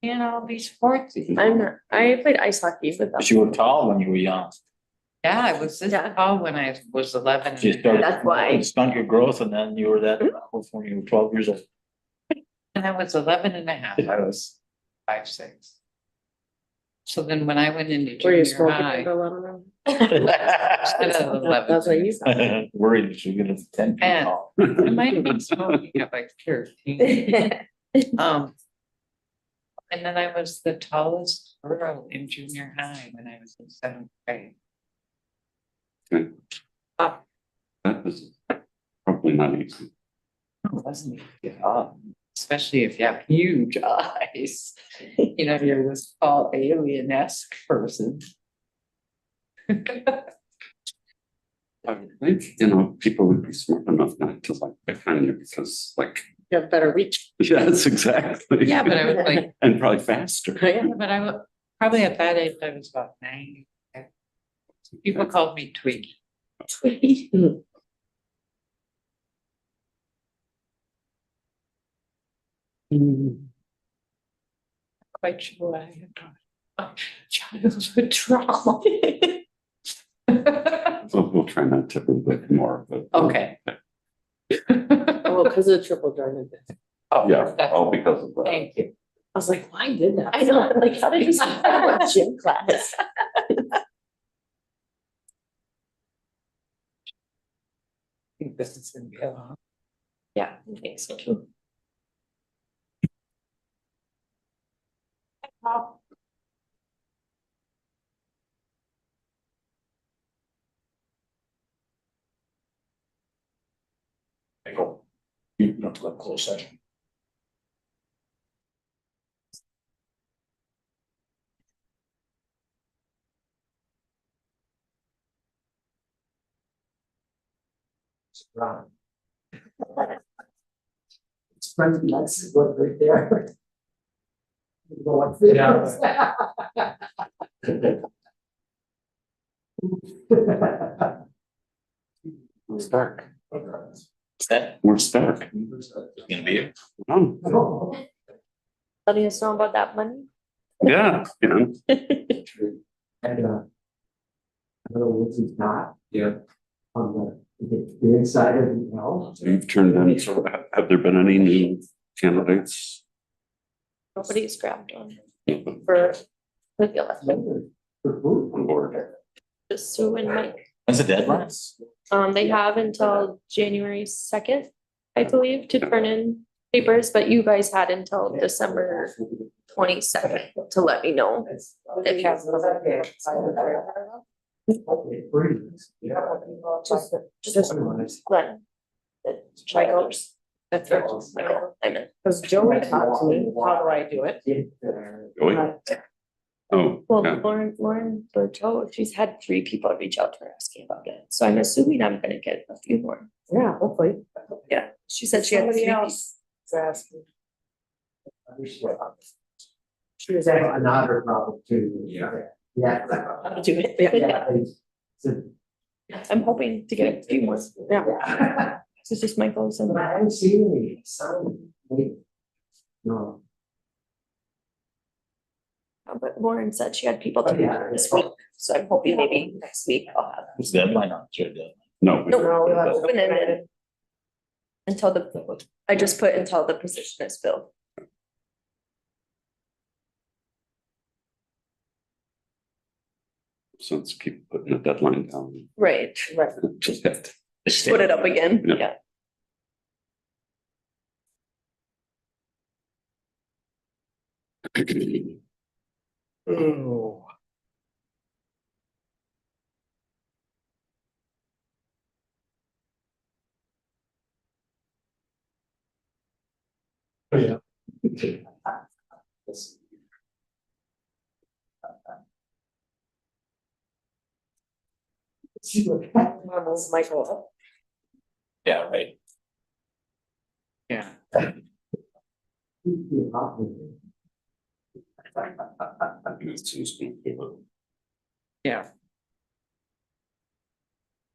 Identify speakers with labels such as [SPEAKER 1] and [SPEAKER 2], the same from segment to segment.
[SPEAKER 1] all these sports.
[SPEAKER 2] I played ice hockey with them.
[SPEAKER 3] But you were tall when you were young.
[SPEAKER 1] Yeah, I was this
[SPEAKER 2] Yeah.
[SPEAKER 1] tall when I was 11.
[SPEAKER 3] You started.
[SPEAKER 2] That's why.
[SPEAKER 3] Stunt your growth and then you were that when you were 12 years old.
[SPEAKER 1] And I was 11 and a half. I was 5'6". So then when I went into
[SPEAKER 2] Were you
[SPEAKER 1] junior
[SPEAKER 2] smoking?
[SPEAKER 1] high,
[SPEAKER 2] That's
[SPEAKER 1] instead of 11,
[SPEAKER 2] what you said.
[SPEAKER 3] Worried that you're gonna 10 feet
[SPEAKER 1] And-
[SPEAKER 3] tall.
[SPEAKER 1] I might have been smoking at like 13. And then I was the tallest girl in junior high when I was in 7th grade.
[SPEAKER 4] That was probably not easy.
[SPEAKER 1] It wasn't easy at all, especially if you have huge eyes. You know, you're this tall alien-esque person.
[SPEAKER 4] I think, people would be smart enough not to like pick on you because like,
[SPEAKER 2] You have better reach.
[SPEAKER 4] yes, exactly.
[SPEAKER 1] Yeah, but I was like,
[SPEAKER 4] And probably faster.
[SPEAKER 1] yeah, but I was probably at that age, I was about 9. People called me Twiggy. Quite sure I had childhood trauma.
[SPEAKER 4] We'll try not to do that more, but.
[SPEAKER 1] Okay.
[SPEAKER 2] Oh, because of the triple dragon.
[SPEAKER 1] Oh,
[SPEAKER 4] Yeah,
[SPEAKER 1] that's-
[SPEAKER 4] all because of that.
[SPEAKER 1] Thank you.
[SPEAKER 2] I was like, why did that? I know, like, how did you start that gym class?
[SPEAKER 1] I think this is gonna be a long.
[SPEAKER 2] Yeah, I think so too.
[SPEAKER 3] Go. You don't have to look close session.
[SPEAKER 5] Right. It's friendly, that's good right there.
[SPEAKER 4] It's dark.
[SPEAKER 3] That
[SPEAKER 4] We're stark.
[SPEAKER 3] gonna be it.
[SPEAKER 4] Oh,
[SPEAKER 2] Letting us know about that money.
[SPEAKER 4] yeah,
[SPEAKER 5] And I don't know what he's got.
[SPEAKER 4] Yeah.
[SPEAKER 5] On the inside of the L.
[SPEAKER 4] You've turned in, so have there been any new candidates?
[SPEAKER 2] Nobody's grabbed on for the election,
[SPEAKER 4] On board?
[SPEAKER 2] just Sue and Mike.
[SPEAKER 3] When's the deadline?
[SPEAKER 2] They have until January 2nd, I believe, to turn in papers, but you guys had until December 22nd to let me know. If Just Glenn. The Chikos.
[SPEAKER 1] That's right.
[SPEAKER 2] I meant.
[SPEAKER 6] Because Joey talked to me, how do I do it?
[SPEAKER 4] Joey? Oh,
[SPEAKER 2] Well,
[SPEAKER 4] yeah.
[SPEAKER 2] Lauren Berto, she's had 3 people reach out to her asking about it, so I'm assuming I'm gonna get a few more.
[SPEAKER 6] Yeah, hopefully.
[SPEAKER 2] Yeah, she said she had
[SPEAKER 6] Somebody
[SPEAKER 2] 3
[SPEAKER 6] else is asking.
[SPEAKER 5] She was having another problem too.
[SPEAKER 4] Yeah.
[SPEAKER 5] Yeah.
[SPEAKER 2] people to do it.
[SPEAKER 5] Yeah. So,
[SPEAKER 2] I'm hoping to get a few more.
[SPEAKER 5] yeah.
[SPEAKER 2] It's just Michael's and.
[SPEAKER 5] But I haven't seen any sound. No.
[SPEAKER 2] But Lauren said she had people to do it this week, so I'm hoping maybe next week I'll have.
[SPEAKER 3] What's the deadline on your deadline?
[SPEAKER 4] No.
[SPEAKER 2] No,
[SPEAKER 6] we'll have to-
[SPEAKER 2] open-ended. Until the, I just put until the position is filled.
[SPEAKER 4] Since keep putting a deadline down.
[SPEAKER 2] Right,
[SPEAKER 6] Right.
[SPEAKER 4] Just have to.
[SPEAKER 2] put it up again,
[SPEAKER 4] Yeah.
[SPEAKER 2] yeah.
[SPEAKER 6] Oh.
[SPEAKER 5] Yeah.
[SPEAKER 6] Move Michael up.
[SPEAKER 3] Yeah, right.
[SPEAKER 1] Yeah. Yeah.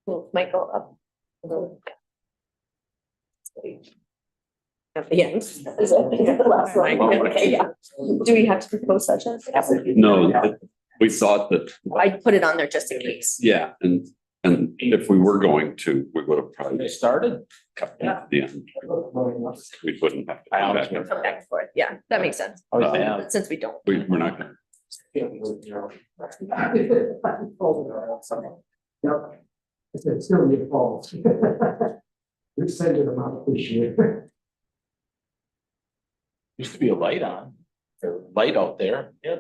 [SPEAKER 2] Move Michael up.
[SPEAKER 6] At the end. Is it the last line? Okay, yeah.
[SPEAKER 2] Do we have to propose such a?
[SPEAKER 4] No, we thought that,
[SPEAKER 2] I put it on there just in case.
[SPEAKER 4] yeah, and if we were going to, we would have
[SPEAKER 3] They
[SPEAKER 4] probably
[SPEAKER 3] started?
[SPEAKER 4] cut it at the end. We wouldn't have to
[SPEAKER 3] I
[SPEAKER 4] come back.
[SPEAKER 3] honestly-
[SPEAKER 2] Come back and forth. Yeah, that makes sense.
[SPEAKER 3] Oh, yeah.
[SPEAKER 2] But since we don't.
[SPEAKER 4] We're not gonna,
[SPEAKER 5] Yep. It's still your fault. We're sending them out this year.
[SPEAKER 3] Used to be a light on, light out there. Yeah.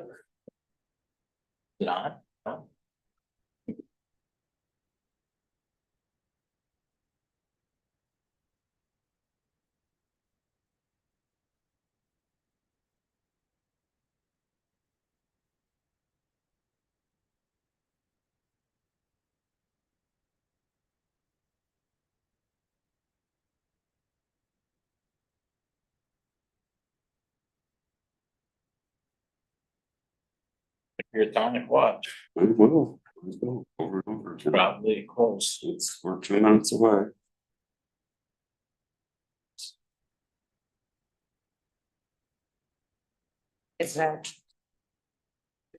[SPEAKER 3] Is it on? No. Your atomic watch,
[SPEAKER 4] we will over and over again.
[SPEAKER 3] probably close.
[SPEAKER 4] We're 2 months away.
[SPEAKER 1] Is that?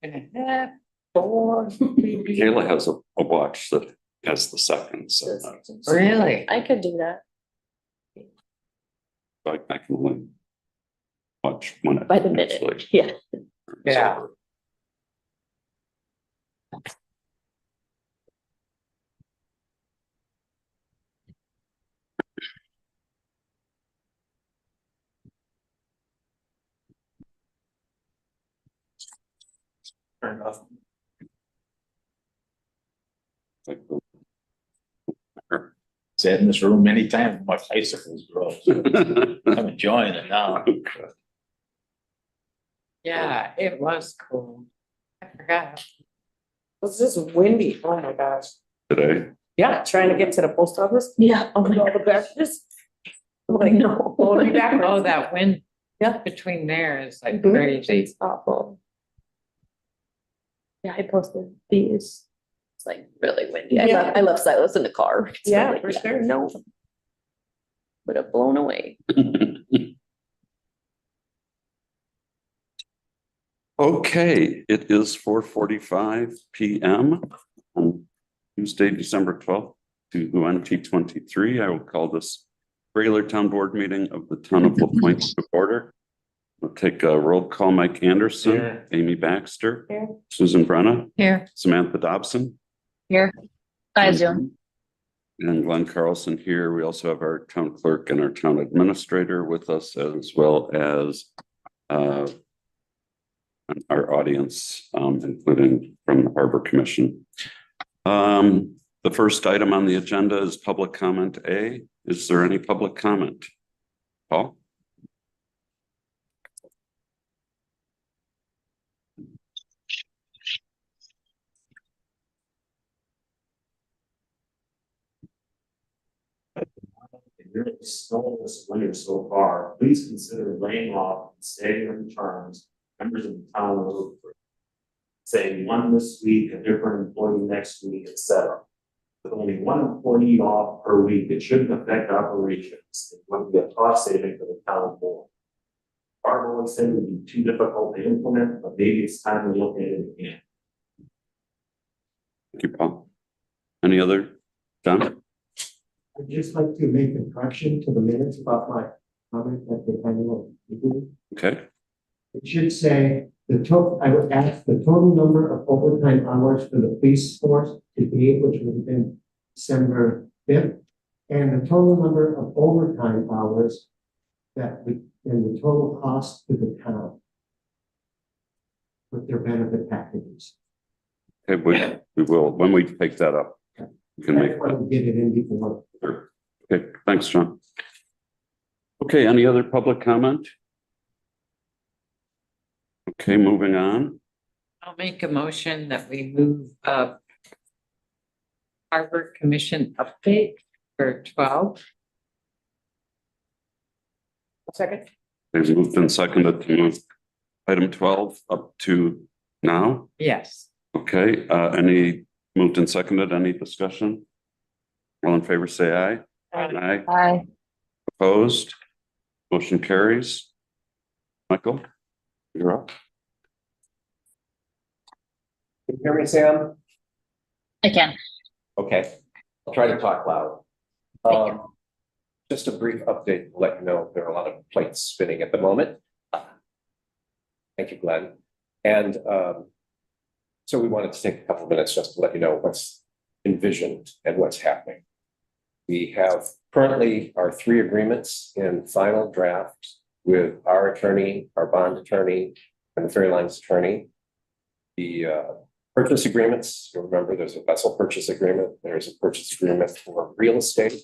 [SPEAKER 1] Gonna have 4.
[SPEAKER 4] Kayla has a watch that has the seconds. So
[SPEAKER 1] Really?
[SPEAKER 2] I could do that
[SPEAKER 4] I can only watch one.
[SPEAKER 2] by the minute.
[SPEAKER 4] actually.
[SPEAKER 2] Yeah.
[SPEAKER 1] Yeah.
[SPEAKER 3] Turn off.
[SPEAKER 4] Like,
[SPEAKER 3] Sat in this room many times, my bicycles grow. I'm enjoying it now.
[SPEAKER 1] Yeah, it was cool. I forgot.
[SPEAKER 6] It's just windy. Oh my gosh.
[SPEAKER 4] Today,
[SPEAKER 6] Yeah, trying to get to the post office.
[SPEAKER 2] Yeah. Oh
[SPEAKER 6] With
[SPEAKER 2] my
[SPEAKER 6] all the batches. I'm like, no. Holding back.
[SPEAKER 1] Oh, that wind.
[SPEAKER 6] Yeah.
[SPEAKER 1] Between there is like
[SPEAKER 6] Mhm.
[SPEAKER 1] crazy.
[SPEAKER 2] It's awful. Yeah, I posted these. It's like really windy.
[SPEAKER 6] Yeah.
[SPEAKER 2] I love Silas in the car. It's
[SPEAKER 6] Yeah,
[SPEAKER 2] like,
[SPEAKER 6] for sure.
[SPEAKER 2] No. Would have blown away.
[SPEAKER 4] okay, it is 4:45 PM on Tuesday, December 12th, 2023. I will call this regular town board meeting of the town of La Pointe to order. We'll take a roll call. Mike Anderson,
[SPEAKER 3] Here.
[SPEAKER 4] Amy Baxter,
[SPEAKER 6] Here.
[SPEAKER 4] Susan Brenna,
[SPEAKER 1] Here.
[SPEAKER 4] Samantha Dobson.
[SPEAKER 2] Here. Hi, Zoom.
[SPEAKER 4] And Glenn Carlson here. We also have our town clerk and our town administrator with us, as well as our audience, including from the Harbor Commission. The first item on the agenda is public comment A. Is there any public comment? Paul?
[SPEAKER 7] Snow this winter so far, please consider laying off and staggering terms, members of the town of Rutherford. Say one this week, a different employee next week, etc. With only one employee off per week, it shouldn't affect operations. It would be a cost saving for the town board. Our always said it would be too difficult to implement, but maybe it's time to look at it again.
[SPEAKER 4] Thank you, Paul. Any other? John?
[SPEAKER 5] I'd just like to make a correction to the minutes about my comment at the annual meeting.
[SPEAKER 4] Okay,
[SPEAKER 5] It should say the total, I would ask the total number of overtime hours for the police force to date, which would have been December 5th. And the total number of overtime hours that we, and the total cost to the town with their benefit packages.
[SPEAKER 4] okay, we will, when we take that up, we can make
[SPEAKER 5] That's why we get it in before.
[SPEAKER 4] Sure. Okay, thanks, John. Okay, any other public comment? Okay, moving on.
[SPEAKER 1] I'll make a motion that we move up Harbor Commission update for 12.
[SPEAKER 6] Second.
[SPEAKER 4] They've moved and seconded to move item 12 up to now.
[SPEAKER 1] Yes.
[SPEAKER 4] Okay, any moved and seconded, any discussion? All in favor, say aye. Aye.
[SPEAKER 2] Hi.
[SPEAKER 4] Opposed? Motion carries. Michael, you're up.
[SPEAKER 8] Can you hear me, Sam?
[SPEAKER 9] I can.
[SPEAKER 8] Okay, I'll try to talk loud.
[SPEAKER 9] Thank you.
[SPEAKER 8] Just a brief update to let you know there are a lot of plates spinning at the moment. Thank you, Glenn. And so we wanted to take a couple of minutes just to let you know what's envisioned and what's happening. We have currently our 3 agreements in final draft with our attorney, our bond attorney, and the Ferry Lines attorney. The purchase agreements, you'll remember there's a vessel purchase agreement, there's a purchase agreement for real estate,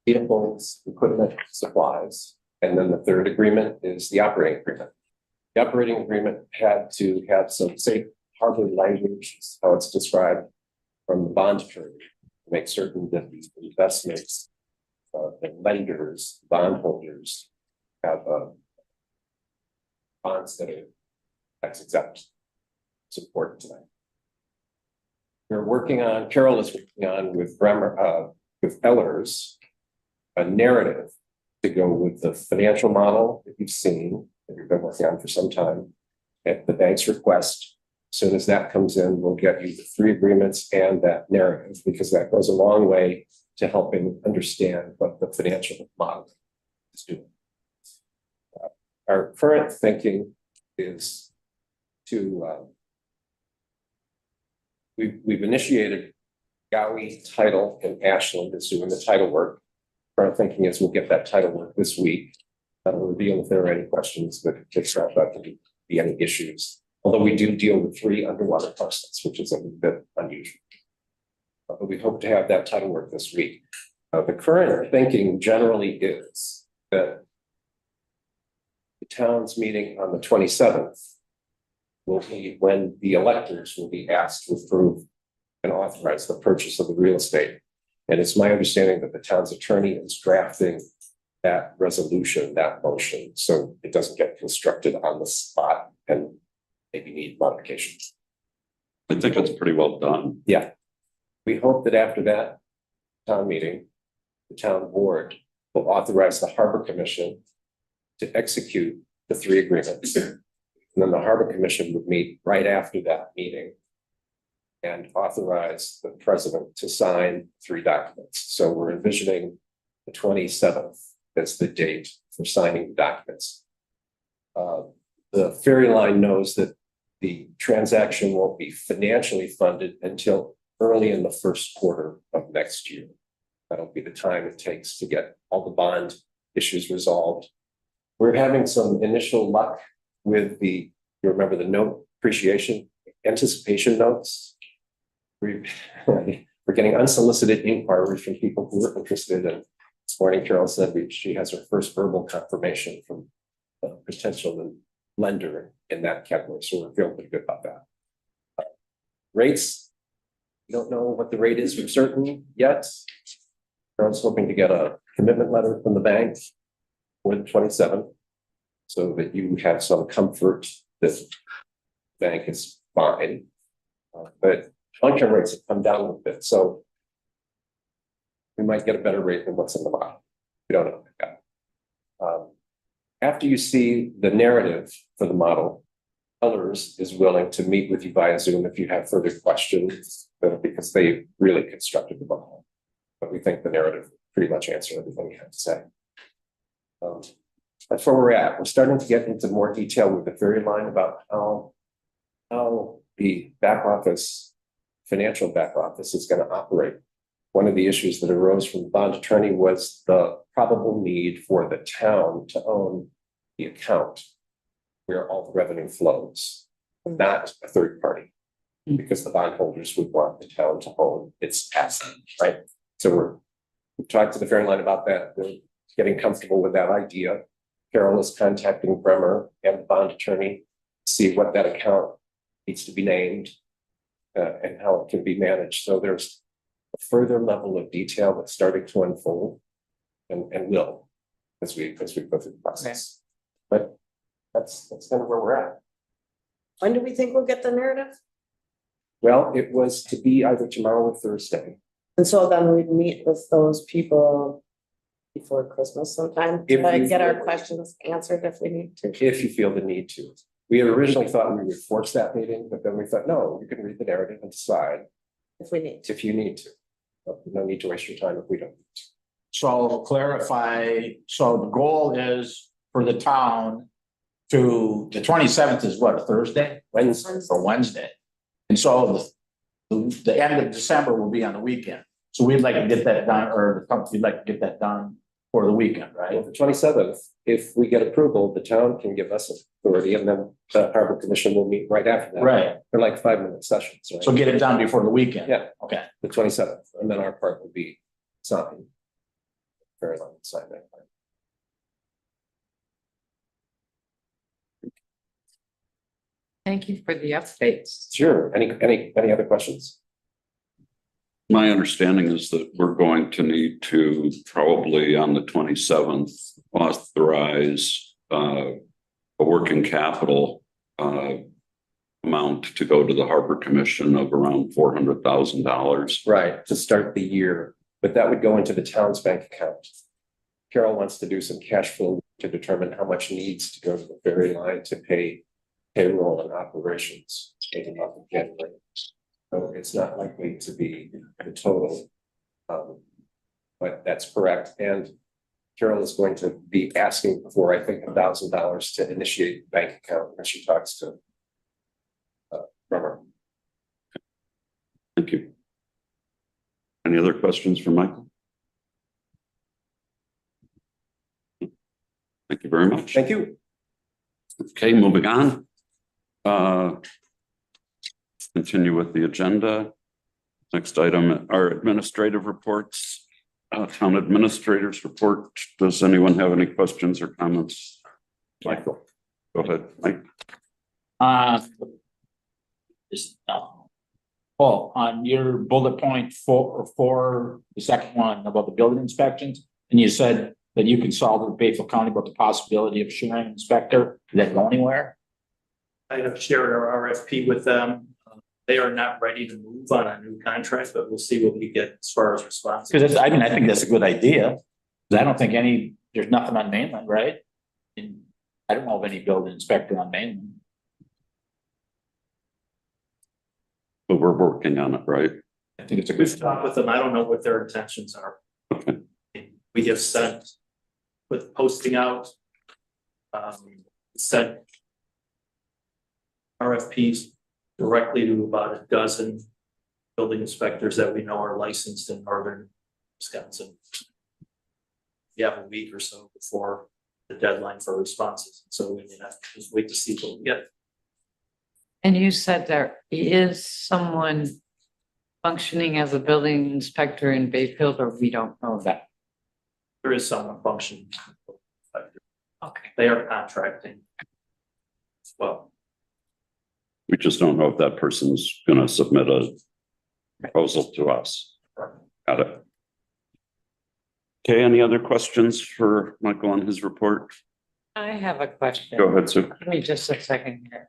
[SPEAKER 8] vehicles, equipment, supplies, and then the 3rd agreement is the operating agreement. The operating agreement had to have some safe harbor language, how it's described from the bond attorney, to make certain that these investments, the lenders, bondholders have bonds that are tax exempt. It's important to them. We're working on, Carol is working on with Bremer, with Ellers, a narrative to go with the financial model that you've seen, that we've been working on for some time, at the bank's request. As soon as that comes in, we'll get you the 3 agreements and that narrative, because that goes a long way to helping understand what the financial model is doing. Our current thinking is to, we've initiated Gowie Title and Ashland is doing the title work. Current thinking is we'll get that title work this week. That'll reveal if there are any questions that get wrapped up and be any issues. Although we do deal with 3 underwater parcels, which is a bit unusual. But we hope to have that title work this week. The current thinking generally is that the town's meeting on the 27th will be when the electors will be asked to approve and authorize the purchase of the real estate. And it's my understanding that the town's attorney is drafting that resolution, that motion, so it doesn't get constructed on the spot and maybe need modifications.
[SPEAKER 4] I think it's pretty well done.
[SPEAKER 8] Yeah. We hope that after that town meeting, the town board will authorize the Harbor Commission to execute the 3 agreements. And then the Harbor Commission would meet right after that meeting and authorize the president to sign 3 documents. So we're envisioning the 27th as the date for signing the documents. The Ferry Line knows that the transaction won't be financially funded until early in the first quarter of next year. That'll be the time it takes to get all the bond issues resolved. We're having some initial luck with you remember the note appreciation anticipation notes. We're getting unsolicited inquiries from people who are interested. And this morning, Carol said she has her first verbal confirmation from a potential lender in that category. So we're feeling pretty good about that. Rates, we don't know what the rate is for certain yet. Carol's hoping to get a commitment letter from the bank for the 27th so that you have some comfort that the bank is fine. But long-term rates have come down a little bit, so we might get a better rate than what's in the model. We don't know yet. After you see the narrative for the model, Ellers is willing to meet with you via Zoom if you have further questions, because they really constructed the model. But we think the narrative pretty much answered everything you have to say. That's where we're at. We're starting to get into more detail with the Ferry Line about how the back office, financial back office is going to operate. One of the issues that arose from the bond attorney was the probable need for the town to own the account where all the revenue flows, not a third party, because the bondholders would want the town to own its asset, right? So we've talked to the Ferry Line about that. They're getting comfortable with that idea. Carol is contacting Bremer and the bond attorney to see what that account needs to be named and how it can be managed. So there's a further level of detail that's starting to unfold and will as we go through the process. But that's kind of where we're at.
[SPEAKER 6] When do we think we'll get the narrative?
[SPEAKER 8] Well, it was to be either tomorrow or Thursday.
[SPEAKER 6] And so then we'd meet with those people before Christmas sometime,
[SPEAKER 8] If
[SPEAKER 6] to
[SPEAKER 8] you-
[SPEAKER 6] get our questions answered if we need to.
[SPEAKER 8] If you feel the need to. We had originally thought we would force that meeting, but then we thought, no, you can read the narrative and decide
[SPEAKER 6] If we need to.
[SPEAKER 8] if you need to. No need to waste your time if we don't.
[SPEAKER 3] So clarify, so the goal is for the town to, the 27th is what, a Thursday?
[SPEAKER 8] Wednesday.
[SPEAKER 3] Or Wednesday. And so the end of December will be on the weekend. So we'd like to get that done, or the company would like to get that done for the weekend,
[SPEAKER 8] Well,
[SPEAKER 3] right?
[SPEAKER 8] the 27th, if we get approval, the town can give us authority and then the harbor commission will meet right after that.
[SPEAKER 3] Right.
[SPEAKER 8] They're like 5-minute sessions, right?
[SPEAKER 3] So get it done before the weekend.
[SPEAKER 8] Yeah.
[SPEAKER 3] Okay.
[SPEAKER 8] The 27th, and then our part will be signed. Very long sign that part.
[SPEAKER 1] Thank you for the updates.
[SPEAKER 8] Sure. Any other questions?
[SPEAKER 4] My understanding is that we're going to need to probably on the 27th authorize a working capital amount to go to the Harbor Commission of around $400,000.
[SPEAKER 8] Right, to start the year, but that would go into the town's bank account. Carol wants to do some cash flow to determine how much needs to go to the ferry line to pay payroll and operations in the month of January. So it's not likely to be the total. But that's correct, and Carol is going to be asking for, I think, $1,000 to initiate the bank account when she talks to Robert.
[SPEAKER 4] Thank you. Any other questions for Michael? Thank you very much.
[SPEAKER 8] Thank you.
[SPEAKER 4] Okay, moving on. Continue with the agenda. Next item, our administrative reports. Town administrators report. Does anyone have any questions or comments? Michael, go ahead, Mike.
[SPEAKER 3] Paul, on your bullet point for the second one about the building inspections, and you said that you consulted with Bayfield County about the possibility of sharing an inspector. Did that go anywhere?
[SPEAKER 10] I have shared our RFP with them. They are not ready to move on a new contract, but we'll see what we get as far as response.
[SPEAKER 3] Because I mean, I think that's a good idea. Because I don't think there's nothing on mainland, right? And I don't know of any building inspector on mainland.
[SPEAKER 4] But we're working on it, right?
[SPEAKER 3] I think it's a
[SPEAKER 10] We've
[SPEAKER 3] good
[SPEAKER 10] talked with them. I don't know what their intentions are.
[SPEAKER 4] Okay.
[SPEAKER 10] We have sent with posting out. Sent RFPs directly to about a dozen building inspectors that we know are licensed in northern Wisconsin. We have a week or so before the deadline for responses, so we have to just wait to see what we get.
[SPEAKER 1] And you said there is someone functioning as a building inspector in Bayfield, or we don't know that?
[SPEAKER 10] There is someone functioning.
[SPEAKER 1] Okay.
[SPEAKER 10] They are contracting. Well,
[SPEAKER 4] We just don't know if that person's gonna submit a proposal to us. Got it. Okay, any other questions for Michael on his report?
[SPEAKER 1] I have a question.
[SPEAKER 4] Go ahead, Sue.
[SPEAKER 1] Give me just a second here.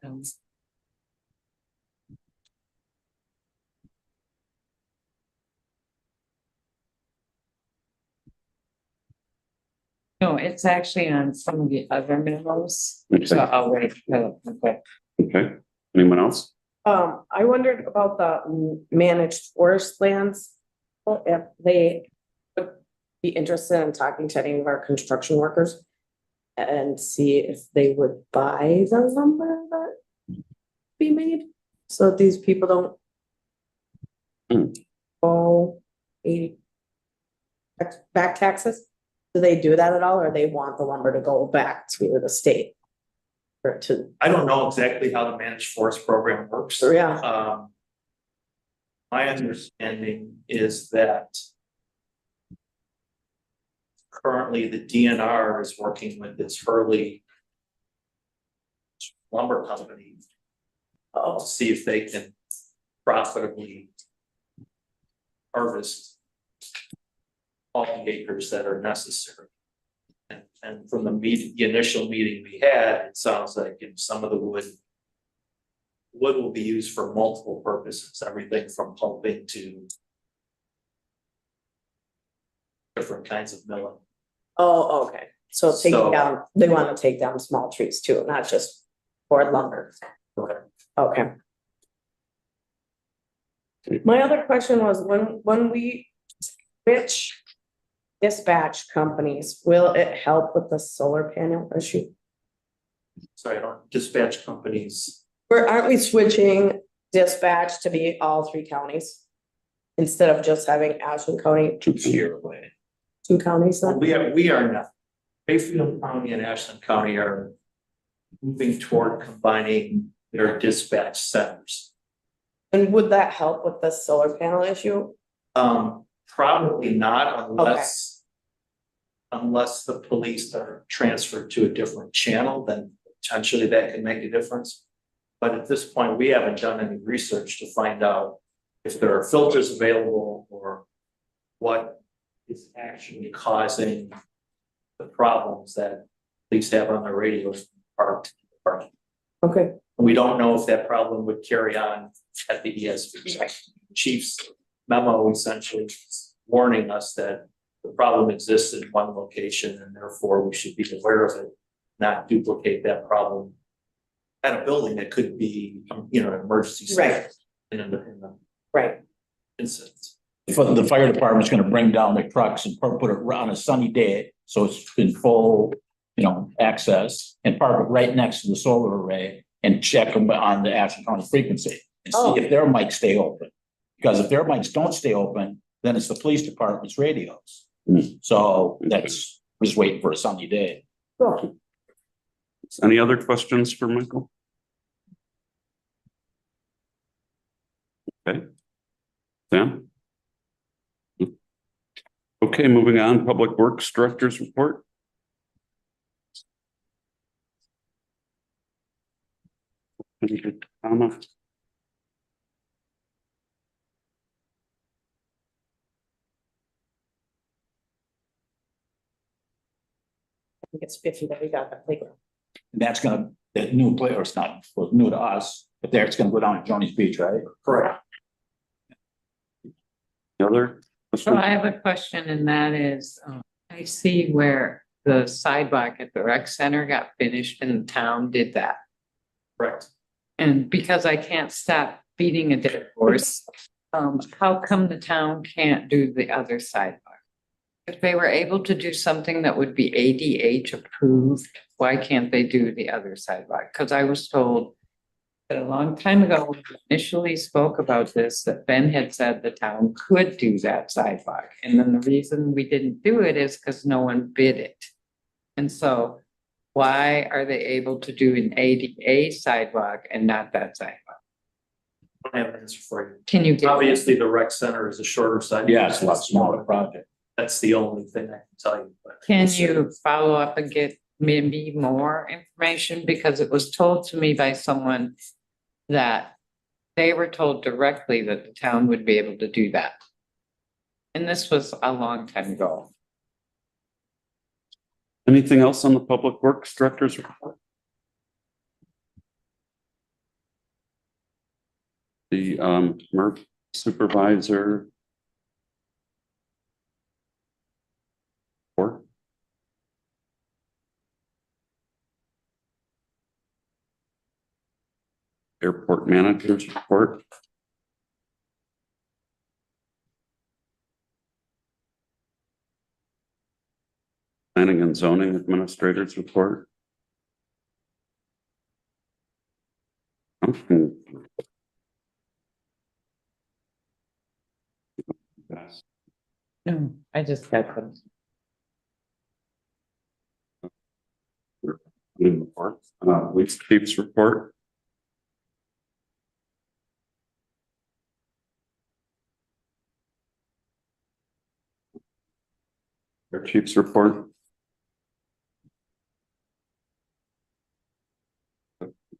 [SPEAKER 1] No, it's actually on some of the other memos, so
[SPEAKER 4] Okay,
[SPEAKER 1] I'll wait. Okay.
[SPEAKER 4] okay. Anyone else?
[SPEAKER 6] I wondered about the managed forest lands. If they would be interested in talking to any of our construction workers and see if they would buy the lumber that be made, so these people don't owe back taxes. Do they do that at all, or they want the lumber to go back to the state? Or to,
[SPEAKER 10] I don't know exactly how the managed forest program works.
[SPEAKER 6] yeah,
[SPEAKER 10] My understanding is that currently the DNR is working with this Hurley lumber company to see if they can profitably harvest all the acres that are necessary. And from the initial meeting we had, it sounds like some of the wood will be used for multiple purposes, everything from pulping to different kinds of milling.
[SPEAKER 6] Oh, okay, so
[SPEAKER 10] So-
[SPEAKER 6] taking down, they wanna take down small trees too, not just for lumber. Okay. My other question was, when we switch dispatch companies, will it help with the solar panel issue?
[SPEAKER 10] Sorry, I don't, dispatch companies,
[SPEAKER 6] Aren't we switching dispatch to be all three counties? Instead of just having Ashland County,
[SPEAKER 3] Year away.
[SPEAKER 6] two counties then?
[SPEAKER 10] we are not. Bayfield County and Ashland County are moving toward combining their dispatch centers.
[SPEAKER 6] And would that help with the solar panel issue?
[SPEAKER 10] Probably not unless the police are transferred to a different channel, then potentially that can make a difference. But at this point, we haven't done any research to find out if there are filters available or what is actually causing the problems that police have on their radios parked.
[SPEAKER 6] Okay,
[SPEAKER 10] We don't know if that problem would carry on at the ESP. Chief's memo essentially is warning us that the problem exists in one location and therefore we should be aware of it, not duplicate that problem at a building that could be, you know, an emergency.
[SPEAKER 6] Right.
[SPEAKER 10] In the
[SPEAKER 6] right,
[SPEAKER 10] incident.
[SPEAKER 3] The fire department's gonna bring down their trucks and put it on a sunny day, so it's in full, access, and park it right next to the solar array and check them on the Ashland County frequency and
[SPEAKER 6] Oh.
[SPEAKER 3] see if their mics stay open. Because if their mics don't stay open, then it's the police department's radios. So that's, we're just waiting for a sunny day.
[SPEAKER 6] cool.
[SPEAKER 4] Any other questions for Michael? Okay. Sam? Okay, moving on, Public Works Director's report. Comment?
[SPEAKER 6] I think it's 50 that we got the playground.
[SPEAKER 3] And that's gonna, that new play, or it's not, well, new to us, but there it's gonna go down at Johnny's Beach, right?
[SPEAKER 10] Correct.
[SPEAKER 4] The other?
[SPEAKER 1] So I have a question, and that is, I see where the sidewalk at the rec center got finished and the town did that.
[SPEAKER 10] Correct.
[SPEAKER 1] And because I can't stop beating a dead horse, how come the town can't do the other sidewalk? If they were able to do something that would be ADH approved, why can't they do the other sidewalk? Because I was told that a long time ago, when we initially spoke about this, that Ben had said the town could do that sidewalk. And then the reason we didn't do it is because no one bid it. And so why are they able to do an ADA sidewalk and not that sidewalk?
[SPEAKER 10] I don't have an answer for you.
[SPEAKER 1] Can you get?
[SPEAKER 10] Obviously, the rec center is a shorter side.
[SPEAKER 3] Yeah, it's a lot smaller project.
[SPEAKER 10] That's the only thing I can tell you. but-
[SPEAKER 1] Can you follow up and get maybe more information? Because it was told to me by someone that they were told directly that the town would be able to do that. And this was a long time ago.
[SPEAKER 4] Anything else on the Public Works Director's report? The MERP supervisor. Or airport manager's report. Planning and zoning administrator's report. Okay.
[SPEAKER 1] No, I just got them.
[SPEAKER 4] Report, police chief's report. Our chief's report.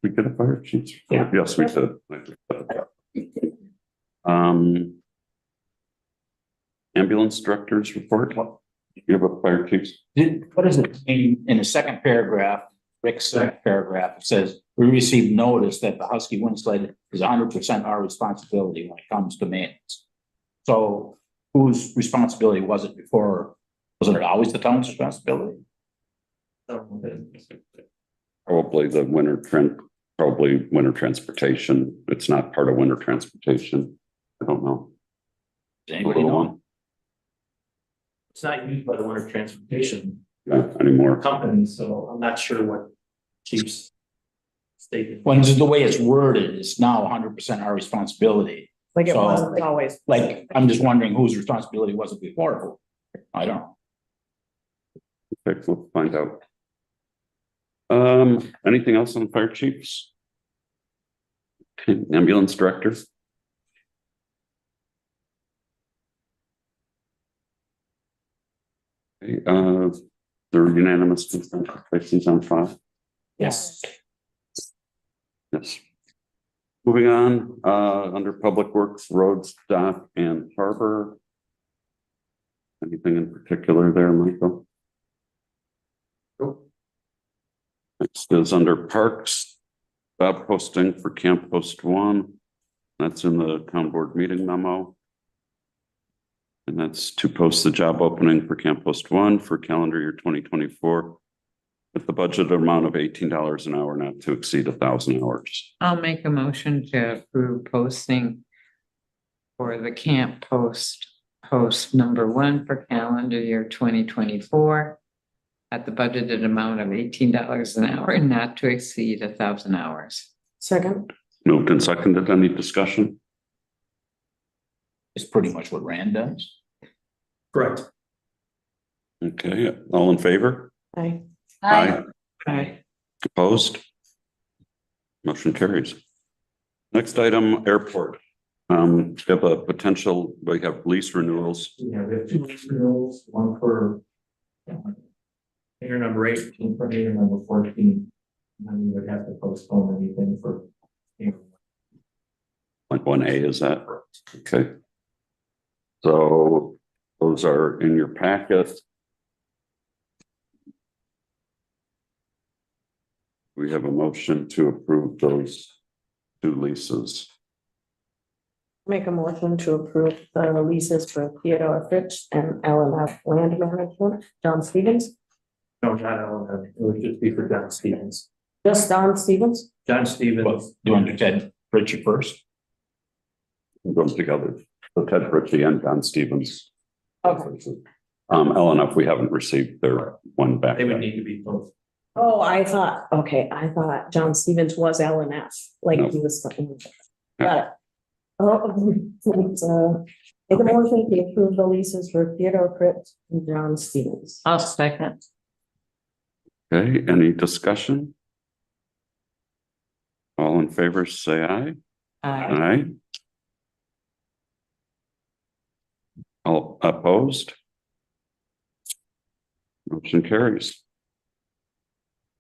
[SPEAKER 4] We get a fire chief's report? Yes, we did. Ambulance director's report. You have a fire chief's.
[SPEAKER 3] What does it mean in the second paragraph, Rick's second paragraph, it says, we received notice that the Husky wind sled is 100% our responsibility when it comes to maintenance. So whose responsibility was it before Was it always the town's responsibility?
[SPEAKER 4] Probably winter transportation. It's not part of winter transportation. I don't know.
[SPEAKER 3] Does anybody know?
[SPEAKER 10] It's not used by the winter transportation
[SPEAKER 4] Anymore.
[SPEAKER 10] company, so I'm not sure what chief's statement.
[SPEAKER 3] When the way it's worded, it's now 100% our responsibility.
[SPEAKER 6] Like it
[SPEAKER 3] So,
[SPEAKER 6] wasn't always.
[SPEAKER 3] Like, I'm just wondering whose responsibility was it before? I don't know.
[SPEAKER 4] Okay, we'll find out. Anything else on fire chiefs? Okay, ambulance director? Okay, the unanimous consent for placings on file?
[SPEAKER 3] Yes.
[SPEAKER 4] Yes. Moving on, under public works, roads, dock and harbor. Anything in particular there, Michael? Next is under parks, job posting for Camp Post 1. That's in the town board meeting memo. And that's to post the job opening for Camp Post 1 for calendar year 2024 with the budget amount of $18 an hour, not to exceed 1,000 hours.
[SPEAKER 1] I'll make a motion to approve posting for the camp post number 1 for calendar year 2024 at the budgeted amount of $18 an hour and not to exceed 1,000 hours.
[SPEAKER 6] Second.
[SPEAKER 4] Moved and seconded. Any discussion?
[SPEAKER 3] It's pretty much what Rand does.
[SPEAKER 10] Correct.
[SPEAKER 4] Okay, all in favor?
[SPEAKER 6] Aye.
[SPEAKER 1] Aye.
[SPEAKER 4] Opposed? Motion carries. Next item, airport. We have a potential, we have lease renewals.
[SPEAKER 10] Yeah, we have 2 renewals, one for hangar number 8 and for hangar number 14. And then we would have to postpone anything for.
[SPEAKER 4] Like 1A, is that? Okay. So those are in your packet. We have a motion to approve those 2 leases.
[SPEAKER 6] Make a motion to approve the leases for Theodore Fitch and LNF Land Management, John Stevens.
[SPEAKER 10] No, not Ellen, it would just be for John Stevens.
[SPEAKER 6] Just Don Stevens?
[SPEAKER 10] John
[SPEAKER 3] But
[SPEAKER 10] Stevens.
[SPEAKER 3] you want to do Ted Richard first?
[SPEAKER 4] Going together. So Ted Ritchie and Don Stevens.
[SPEAKER 6] Okay.
[SPEAKER 4] LNF, we haven't received their one back
[SPEAKER 10] They would
[SPEAKER 4] yet.
[SPEAKER 10] need to be both.
[SPEAKER 6] Oh, I thought John Stevens was LNF, like
[SPEAKER 4] No.
[SPEAKER 6] he was. Got it. Make a motion to approve the leases for Theodore Fitch and John Stevens.
[SPEAKER 1] I'll second.
[SPEAKER 4] Okay, any discussion? All in favor, say aye.
[SPEAKER 1] Aye.
[SPEAKER 4] Aye. All opposed? Motion carries.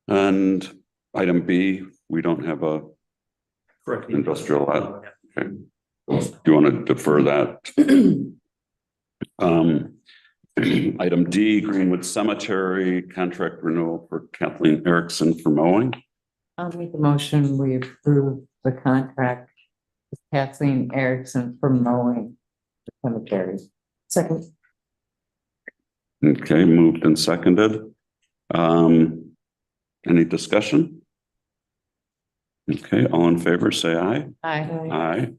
[SPEAKER 4] And item B, we don't have a,
[SPEAKER 10] Correct.
[SPEAKER 4] Industrial lab. okay. Do you want to defer that? Item D, Greenwood Cemetery, contract renewal for Kathleen Erickson for mowing.
[SPEAKER 1] I'll make a motion, we approve the contract with Kathleen Erickson for mowing the cemetery.
[SPEAKER 6] Second.
[SPEAKER 4] Okay, moved and seconded. Any discussion? Okay, all in favor, say aye.
[SPEAKER 1] Aye.
[SPEAKER 4] Aye.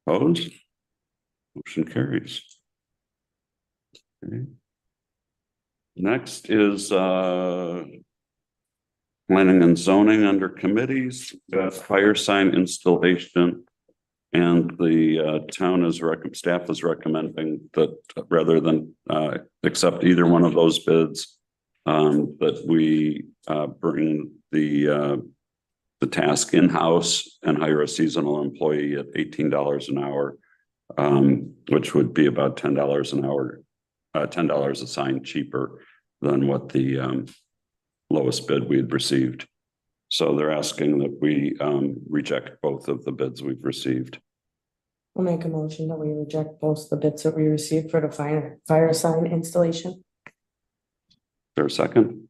[SPEAKER 4] Opposed? Motion carries. Okay. Next is planning and zoning under committees, fire sign installation. And the town is staff is recommending that rather than accept either one of those bids, that we bring the task in-house and hire a seasonal employee at $18 an hour, which would be about $10 an hour, $10 a sign cheaper than what the lowest bid we had received. So they're asking that we reject both of the bids we've received.
[SPEAKER 6] I'll make a motion that we reject both the bids that we received for the fire sign installation.
[SPEAKER 4] Is there a second?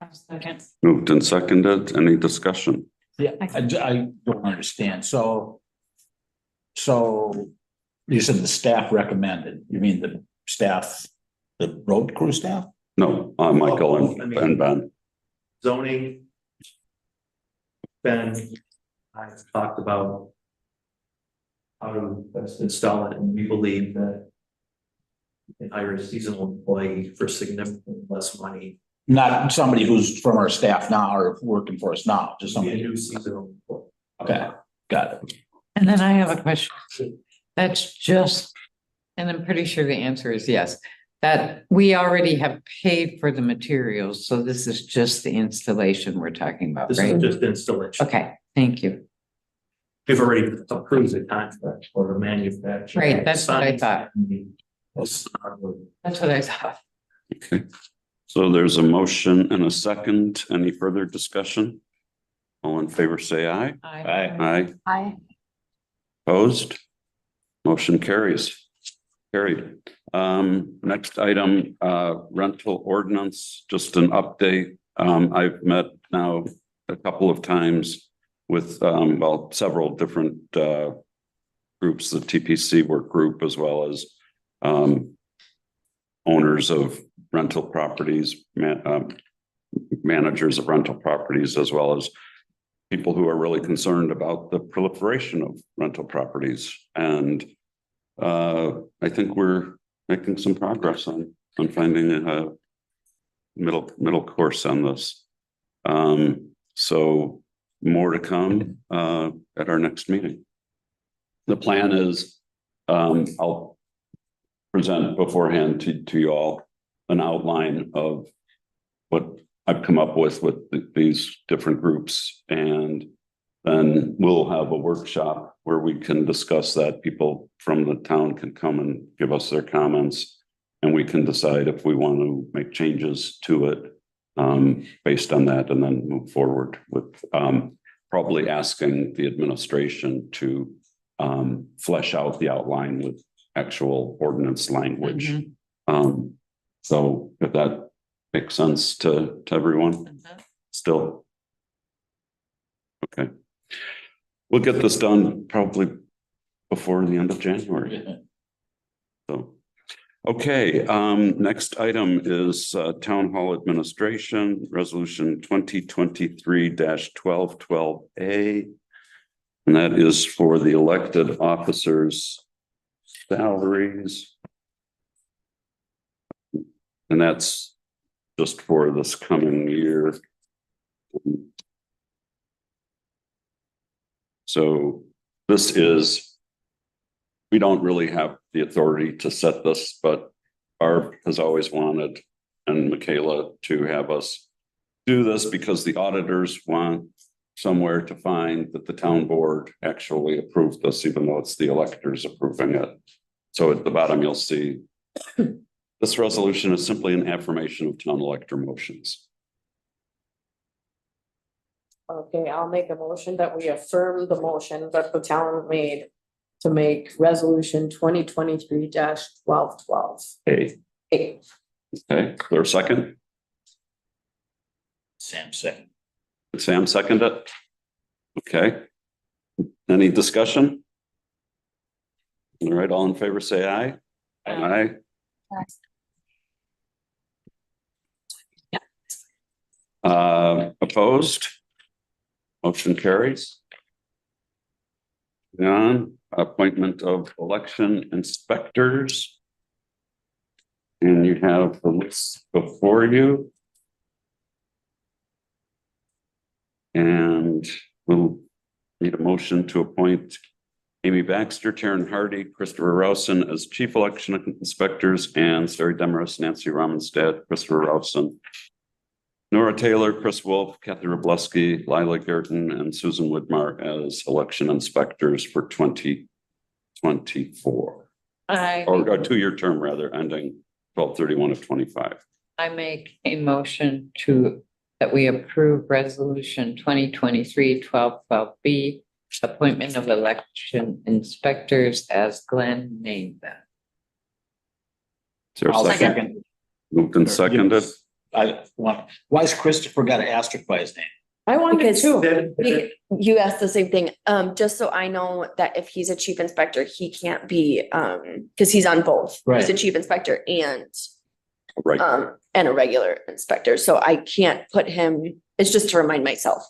[SPEAKER 1] I'll second.
[SPEAKER 4] Moved and seconded. Any discussion?
[SPEAKER 3] Yeah, I don't understand. So you said the staff recommended, you mean the staff, the road crew staff?
[SPEAKER 4] No, Michael and Ben.
[SPEAKER 10] Zoning. Ben, I've talked about how to best install it, and we believe that we can hire a seasonal employee for significantly less money.
[SPEAKER 3] Not somebody who's from our staff now or working for us now, just
[SPEAKER 10] Be a
[SPEAKER 3] somebody.
[SPEAKER 10] new seasonal employee.
[SPEAKER 3] Okay, got it.
[SPEAKER 1] And then I have a question. That's just, and I'm pretty sure the answer is yes, that we already have paid for the materials, so this is just the installation we're talking about,
[SPEAKER 10] This
[SPEAKER 1] right?
[SPEAKER 10] is just installation.
[SPEAKER 1] Okay, thank you.
[SPEAKER 10] We've already approved the contract for the manufacturer.
[SPEAKER 1] Right, that's what I thought.
[SPEAKER 10] That's
[SPEAKER 1] That's what I thought.
[SPEAKER 4] Okay, so there's a motion and a second. Any further discussion? All in favor, say aye. Aye.
[SPEAKER 9] Hi.
[SPEAKER 4] Opposed? Motion carries. Carried. Next item, rental ordinance, just an update. I've met now a couple of times with, well, several different, groups, the TPC work group, as well as, owners of rental properties, managers of rental properties, as well as people who are really concerned about the proliferation of rental properties. And I think we're making some progress on finding a middle course on this. So more to come at our next meeting. The plan is, I'll present beforehand to you all an outline of what I've come up with these different groups, and then we'll have a workshop where we can discuss that. People from the town can come and give us their comments, and we can decide if we want to make changes to it based on that, and then move forward with probably asking the administration to flesh out the outline with actual ordinance language. So if that makes sense to everyone still. Okay. We'll get this done probably before the end of January. So, okay, next item is Town Hall Administration Resolution 2023-1212A. And that is for the elected officers' salaries. And that's just for this coming year. So this is, we don't really have the authority to set this, but Barb has always wanted, and Michaela, to have us do this because the auditors want somewhere to find that the town board actually approved this, even though it's the electors approving it. So at the bottom, you'll see this resolution is simply an affirmation of town elector motions.
[SPEAKER 6] Okay, I'll make a motion that we affirm the motion that the town made to make resolution 2023-1212.
[SPEAKER 4] Hey, okay, is there a second?
[SPEAKER 3] Sam second.
[SPEAKER 4] Did Sam second it? Okay. Any discussion? All right, all in favor, say aye. Aye. Opposed? Motion carries. On appointment of election inspectors. And you have the list before you. And we'll need a motion to appoint Amy Baxter, Taryn Hardy, Christopher Rousen as chief election inspectors, and Sari Demarest, Nancy Ramenstad, Christopher Rousen, Nora Taylor, Chris Wolf, Kathy Robleski, Lila Gerton, and Susan Woodmar as election inspectors for 2024. Or a two-year term rather, ending 12/31 of 25.
[SPEAKER 1] I make a motion that we approve resolution 2023-1212B, appointment of election inspectors as Glenn named them.
[SPEAKER 4] Is there a
[SPEAKER 3] I'll
[SPEAKER 4] second?
[SPEAKER 3] second.
[SPEAKER 4] Moved and seconded.
[SPEAKER 3] Why is Christopher got an asterisk by his name?
[SPEAKER 6] I wanted
[SPEAKER 2] Because-
[SPEAKER 6] to.
[SPEAKER 2] You asked the same thing, just so I know that if he's a chief inspector, he can't be, cause he's on both. He's a
[SPEAKER 3] Right.
[SPEAKER 2] chief inspector
[SPEAKER 4] Right.
[SPEAKER 2] and a regular inspector, so I can't put him, it's just to remind myself.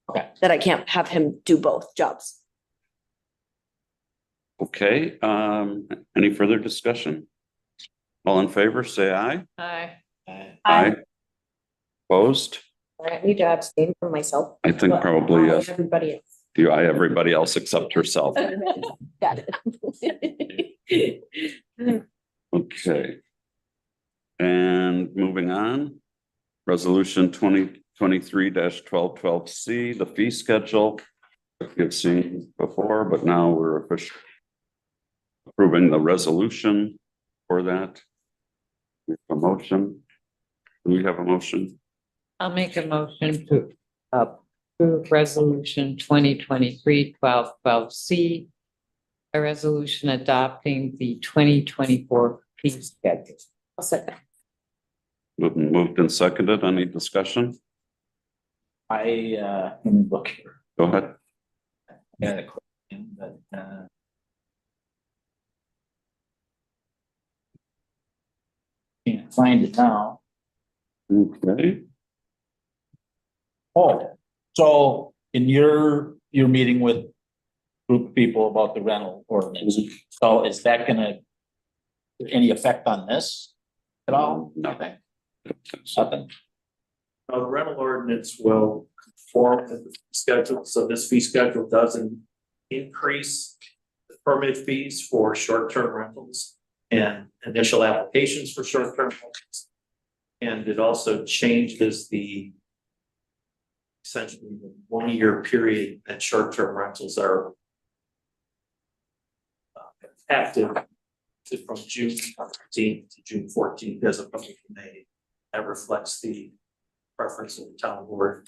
[SPEAKER 3] Okay.
[SPEAKER 2] That I can't have him do both jobs.
[SPEAKER 4] Okay, any further discussion? All in favor, say aye.
[SPEAKER 1] Aye.
[SPEAKER 4] Aye. Opposed?
[SPEAKER 6] I need to abstain from myself.
[SPEAKER 4] I think probably yes.
[SPEAKER 6] Everybody else.
[SPEAKER 4] Do I, everybody else except herself?
[SPEAKER 2] Got it.
[SPEAKER 4] Okay. And moving on, resolution 2023-1212C, the fee schedule. We've seen before, but now we're officially approving the resolution for that. We have a motion. Do we have a motion?
[SPEAKER 1] I'll make a motion to approve resolution 2023-1212C. A resolution adopting the 2024 fee schedule.
[SPEAKER 6] I'll second.
[SPEAKER 4] Moved and seconded. Any discussion?
[SPEAKER 3] Let me look here.
[SPEAKER 4] Go ahead.
[SPEAKER 3] Got a question, but, can't find it now.
[SPEAKER 4] Okay.
[SPEAKER 3] Oh, so in your meeting with a group of people about the rental ordinance, so is that gonna any effect on this at all?
[SPEAKER 4] Nothing.
[SPEAKER 3] Nothing.
[SPEAKER 10] The rental ordinance will conform with the schedule, so this fee schedule doesn't increase the permit fees for short-term rentals and initial applications for short-term rentals. And it also changes the essentially the 1 year period that short-term rentals are active from June 13th to June 14th as opposed to May. That reflects the preference of the town board.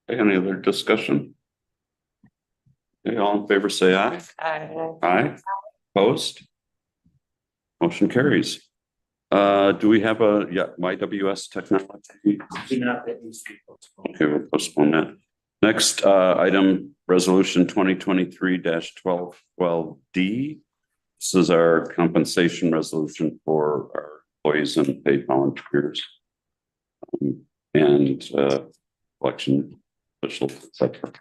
[SPEAKER 4] Any other discussion? Okay, all in favor, say aye.
[SPEAKER 1] Aye.
[SPEAKER 4] Aye. Opposed? Motion carries. Do we have a, YWS technology?
[SPEAKER 10] Do not let these people.
[SPEAKER 4] Okay, we'll postpone that. Next, item, resolution 2023-1212D. This is our compensation resolution for our employees and paid volunteers. And election officials, et cetera.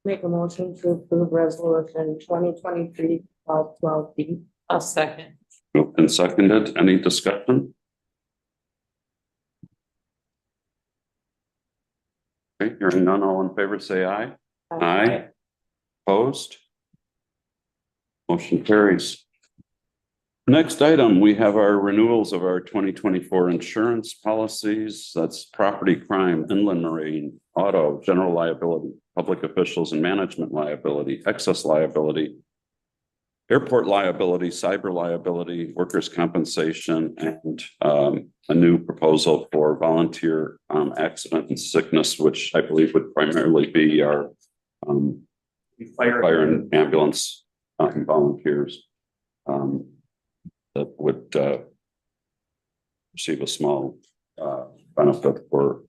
[SPEAKER 6] Make a motion to approve resolution 2023-1212B.
[SPEAKER 1] I'll second.
[SPEAKER 4] Moved and seconded. Any discussion? Okay, hearing none, all in favor, say aye. Aye. Opposed? Motion carries. Next item, we have our renewals of our 2024 insurance policies. That's property crime, inland marine, auto, general liability, public officials and management liability, excess liability, airport liability, cyber liability, workers' compensation, and a new proposal for volunteer accident and sickness, which I believe would primarily be our fire and ambulance volunteers that would receive a small benefit for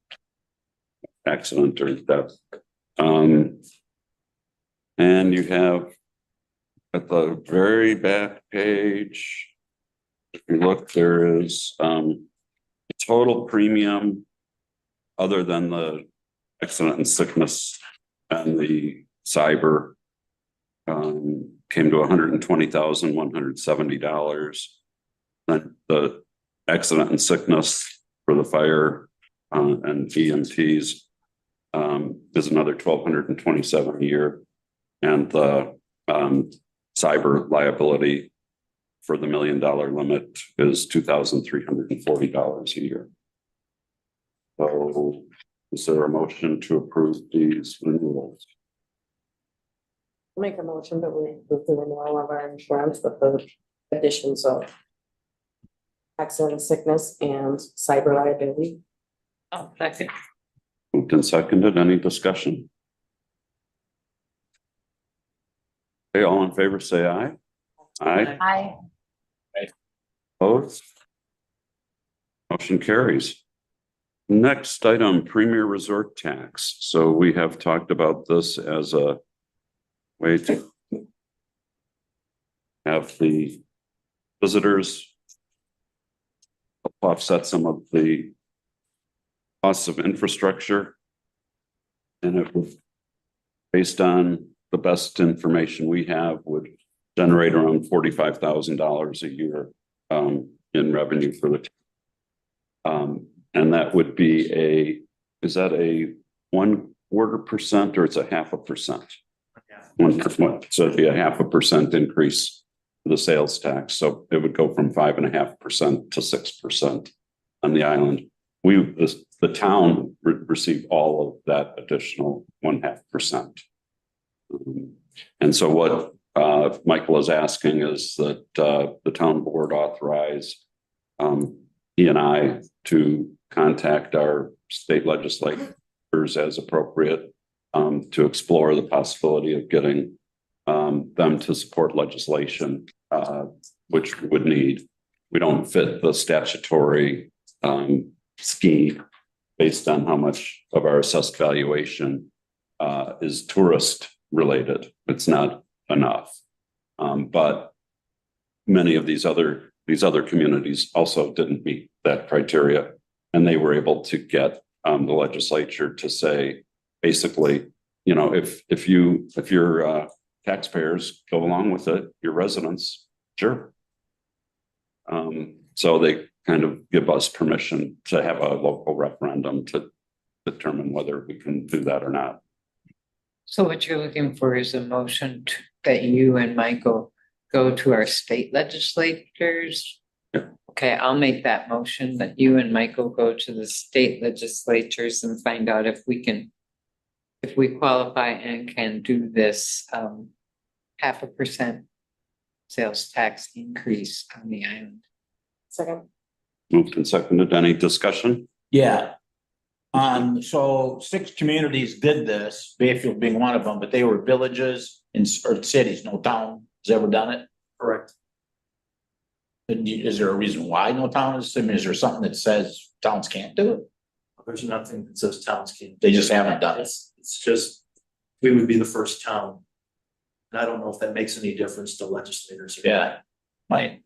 [SPEAKER 4] accident or death. And you have at the very back page, if you look, there is total premium other than the accident and sickness and the cyber came to $120,170. Then the accident and sickness for the fire and EMTs is another $1,227 a year, and the cyber liability for the $1 million limit is $2,340 a year. So is there a motion to approve these renewals?
[SPEAKER 6] Make a motion that we approve the renewal of our insurance with the additions of accident, sickness, and cyber liability.
[SPEAKER 1] I'll second.
[SPEAKER 4] Moved and seconded. Any discussion? Okay, all in favor, say aye. Aye.
[SPEAKER 9] Aye.
[SPEAKER 4] Opposed? Motion carries. Next item, Premier Resort Tax. So we have talked about this as a way to have the visitors offset some of the costs of infrastructure. And it would, based on the best information we have, would generate around $45,000 a year in revenue for the and that would be is that a 1/4% or it's a 0.5%? 1%. So it'd be a 0.5% increase for the sales tax. So it would go from 5.5% to 6% on the island. The town would receive all of that additional 0.5%. And so what Michael is asking is that the town board authorize he and I to contact our state legislators as appropriate to explore the possibility of getting them to support legislation, which would need. We don't fit the statutory scheme based on how much of our assessed valuation is tourist related. It's not enough. But many of these other communities also didn't meet that criteria, and they were able to get the legislature to say, basically, you know, if your taxpayers go along with it, your residents, sure. So they kind of give us permission to have a local referendum to determine whether we can do that or not.
[SPEAKER 1] So what you're looking for is a motion that you and Michael go to our state legislators?
[SPEAKER 4] Yeah.
[SPEAKER 1] Okay, I'll make that motion that you and Michael go to the state legislatures and find out if we qualify and can do this 0.5% sales tax increase on the island.
[SPEAKER 6] Second.
[SPEAKER 4] Moved and seconded. Any discussion?
[SPEAKER 3] Yeah. So 6 communities did this, Bayfield being one of them, but they were villages or cities, no town has ever done it.
[SPEAKER 10] Correct.
[SPEAKER 3] Is there a reason why no town is? I mean, is there something that says towns can't do it?
[SPEAKER 10] There's nothing that says towns can't.
[SPEAKER 3] They just haven't done it.
[SPEAKER 10] It's just, we would be the first town. And I don't know if that makes any difference to legislators. or not.
[SPEAKER 3] Yeah. Right.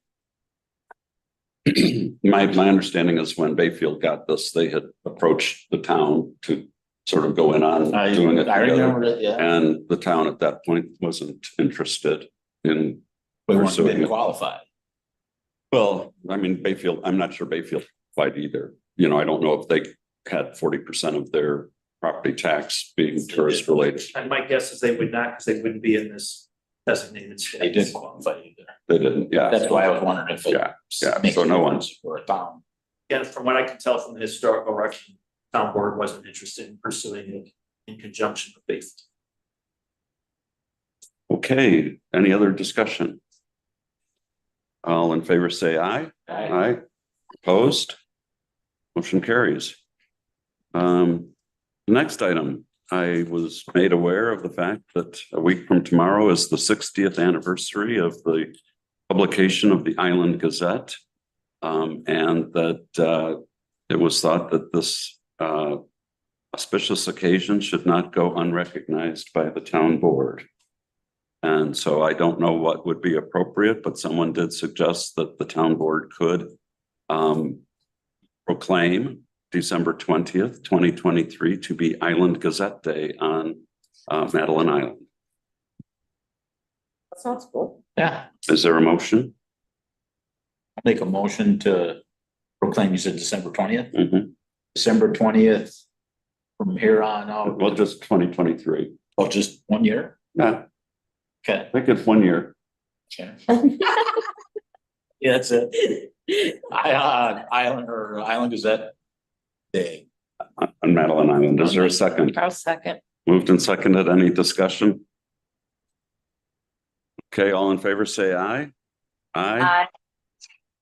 [SPEAKER 4] My understanding is when Bayfield got this, they had approached the town to sort of go in on doing it
[SPEAKER 3] I
[SPEAKER 4] together.
[SPEAKER 3] remember it, yeah.
[SPEAKER 4] And the town at that point wasn't interested in
[SPEAKER 3] We
[SPEAKER 4] pursuing
[SPEAKER 3] didn't
[SPEAKER 4] it.
[SPEAKER 3] qualify.
[SPEAKER 4] Well, I mean, Bayfield, I'm not sure Bayfield qualified either. You know, I don't know if they had 40% of their property tax being tourist related.
[SPEAKER 10] And my guess is they would not, because they wouldn't be in this designated state.
[SPEAKER 3] They didn't qualify either.
[SPEAKER 4] They didn't, yeah.
[SPEAKER 3] That's why I was wondering if it
[SPEAKER 4] Yeah, yeah.
[SPEAKER 3] makes
[SPEAKER 4] So
[SPEAKER 3] a
[SPEAKER 4] no one,
[SPEAKER 3] difference for a town.
[SPEAKER 10] Again, from what I can tell from the historical record, town board wasn't interested in pursuing it in conjunction with Bayfield.
[SPEAKER 4] okay, any other discussion? All in favor, say aye. Aye. Opposed? Motion carries. The next item, I was made aware of the fact that a week from tomorrow is the 60th anniversary of the publication of the Island Gazette. And that it was thought that this auspicious occasion should not go unrecognized by the town board. And so I don't know what would be appropriate, but someone did suggest that the town board could proclaim December 20th, 2023 to be Island Gazette Day on Madeline Island.
[SPEAKER 6] That sounds cool.
[SPEAKER 3] Yeah,
[SPEAKER 4] Is there a motion?
[SPEAKER 3] I'll make a motion to proclaim, you said December 20th,
[SPEAKER 4] Mhm.
[SPEAKER 3] December 20th. From here on out,
[SPEAKER 4] Well, just 2023.
[SPEAKER 3] oh, just 1 year?
[SPEAKER 4] Yeah,
[SPEAKER 3] Okay.
[SPEAKER 4] I think it's 1 year.
[SPEAKER 3] Yeah, that's it. Island Gazette Day.
[SPEAKER 4] On Madeline Island. Is there a second?
[SPEAKER 1] I'll second.
[SPEAKER 4] Moved and seconded. Any discussion? Okay, all in favor, say aye. Aye.